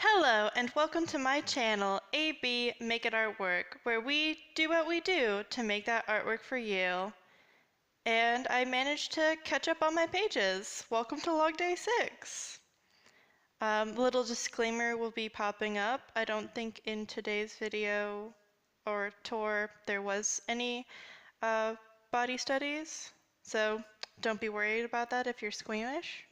Hello and welcome to my channel, AB Make It Artwork, where we do what we do to make that artwork for you. And I managed to catch up on my pages. Welcome to log day 6. Little disclaimer will be popping up. I don't think in today's video or tour there was any body studies, so don't be worried about that if you're squeamish.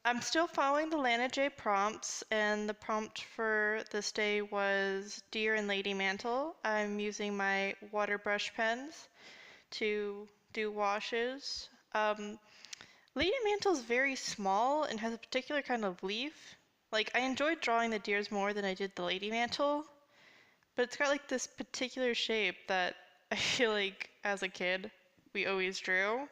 I'm still following the Lana J prompts, and the prompt for this day was Deer and Lady Mantle. I'm using my water brush pens to do washes. Lady Mantle is very small and has a particular kind of leaf. Like, I enjoyed drawing the deers more than I did the Lady Mantle, but it's got like this particular shape that I feel like as a kid we always drew.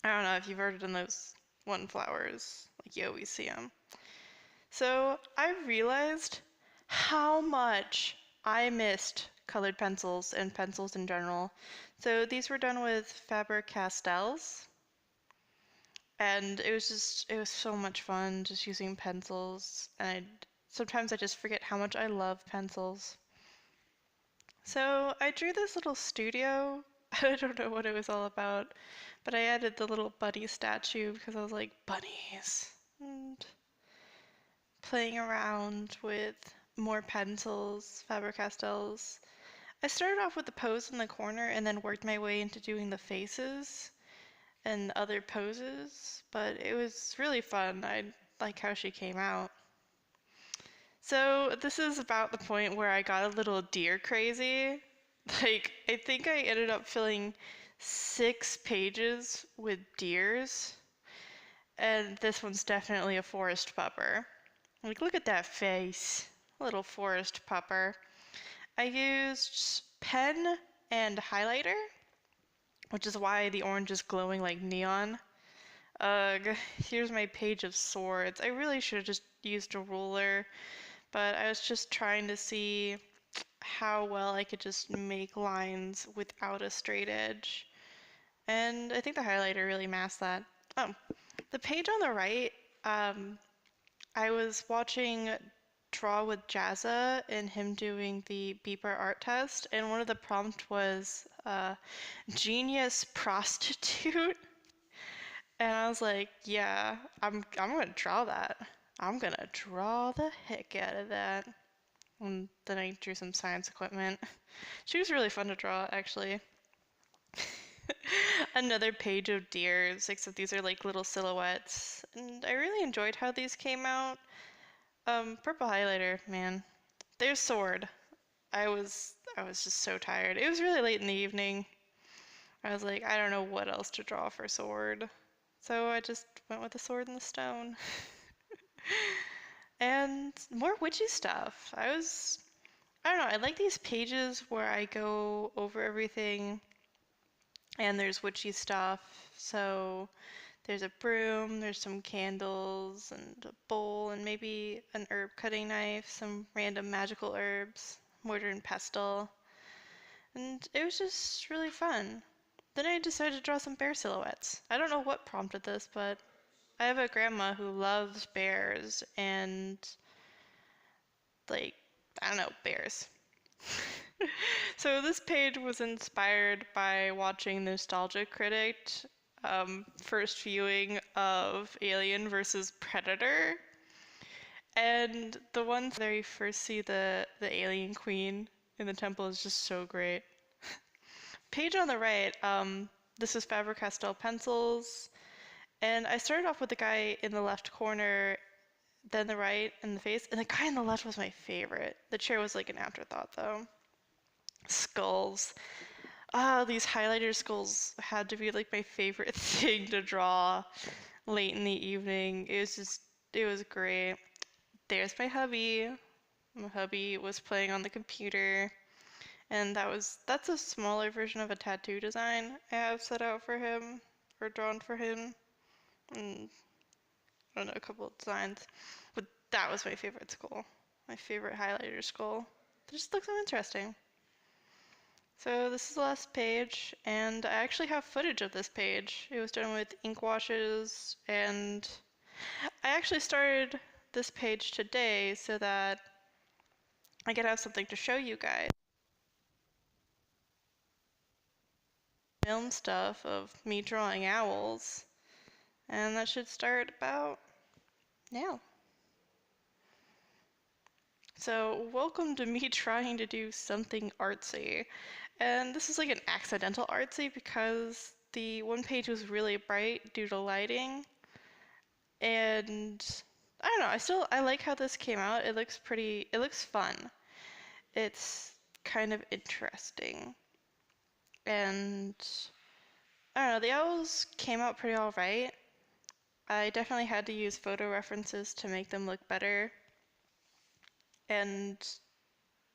I don't know if you've ever done those one flowers, like you always see them. So I realized how much I missed colored pencils and pencils in general. So these were done with Faber-Castells, and it was so much fun just using pencils, and sometimes I just forget how much I love pencils. So I drew this little studio. I don't know what it was all about, but I added the little bunny statue because I was like, bunnies, and playing around with more pencils, Faber-Castells. I started off with the pose in the corner and then worked my way into doing the faces and other poses, but it was really fun. I like how she came out. So this is about the point where I got a little deer crazy. Like, I think I ended up filling 6 pages with deers, and this one's definitely a forest pupper. Like, look at that face. Little forest pupper. I used pen and highlighter, which is why the orange is glowing like neon. Ugh, here's my page of swords. I really should have just used a ruler, but I was just trying to see how well I could just make lines without a straight edge. And I think the highlighter really masked that. Oh, the page on the right, I was watching Draw with Jazza and him doing the beeper art test, and one of the prompts was genius prostitute. And I was like, yeah, I'm gonna draw that. I'm gonna draw the heck out of that. And then I drew some science equipment. She was really fun to draw, actually. Another page of deers, except these are like little silhouettes. And I really enjoyed how these came out. Purple highlighter, man. There's sword. I was just so tired. It was really late in the evening. I was like, I don't know what else to draw for sword. So I just went with the sword and the stone. And more witchy stuff. I don't know, I like these pages where I go over everything and there's witchy stuff. So there's a broom, there's some candles and a bowl and maybe an herb cutting knife, some random magical herbs, mortar and pestle. And it was just really fun. Then I decided to draw some bear silhouettes. I don't know what prompted this, but I have a grandma who loves bears and, like, I don't know, bears. So this page was inspired by watching Nostalgia Critic first viewing of Alien versus Predator. And the ones where you first see the alien queen in the temple is just so great. Page on the right, this is Faber-Castell pencils. And I started off with the guy in the left corner, then the right, and the face. And the guy in the left was my favorite. The chair was like an afterthought, though. Skulls. Ah, these highlighter skulls had to be like my favorite thing to draw late in the evening. It was great. There's my hubby. My hubby was playing on the computer, and that's a smaller version of a tattoo design I have set out for him, or drawn for him. And I don't know, a couple of designs. But that was my favorite skull. My favorite highlighter skull. It just looks so interesting. So this is the last page, and I actually have footage of this page. It was done with ink washes, and I actually started this page today so that I could have something to show you guys. Film stuff of me drawing owls, and that should start about now. So, welcome to me trying to do something artsy. And this is like an accidental artsy because the one page was really bright due to lighting. And I don't know, I like how this came out. It looks it looks fun. It's kind of interesting. And I don't know, the owls came out pretty alright. I definitely had to use photo references to make them look better. And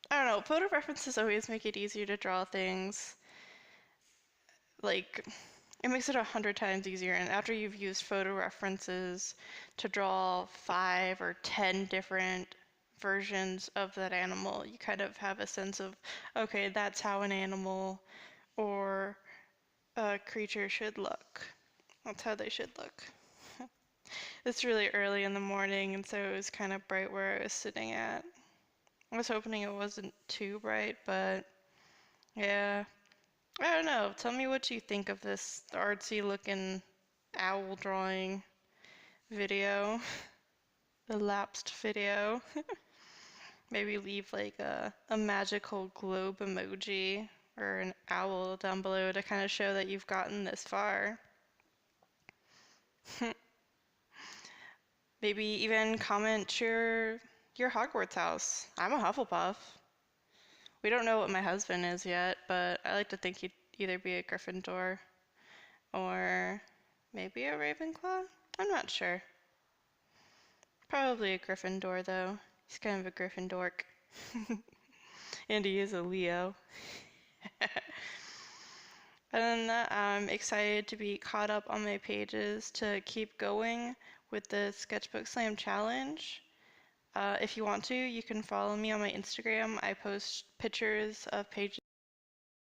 I don't know, photo references always make it easier to draw things. Like, it makes it 100 times easier. And after you've used photo references to draw 5 or 10 different versions of that animal, you kind of have a sense of, okay, that's how an animal or a creature should look. That's how they should look. It's really early in the morning, and so it was kind of bright where I was sitting at. I was hoping it wasn't too bright, but yeah. I don't know. Tell me what you think of this artsy looking owl drawing video. The lapsed video. Maybe leave like a magical globe emoji or an owl down below to kind of show that you've gotten this far. Maybe even comment your Hogwarts house. I'm a Hufflepuff. We don't know what my husband is yet, but I like to think he'd either be a Gryffindor or maybe a Ravenclaw? I'm not sure. Probably a Gryffindor, though. He's kind of a Gryffindork. And he is a Leo. Other than that, I'm excited to be caught up on my pages to keep going with the Sketchbook Slam Challenge. If you want to, you can follow me on my Instagram. I post pictures of pages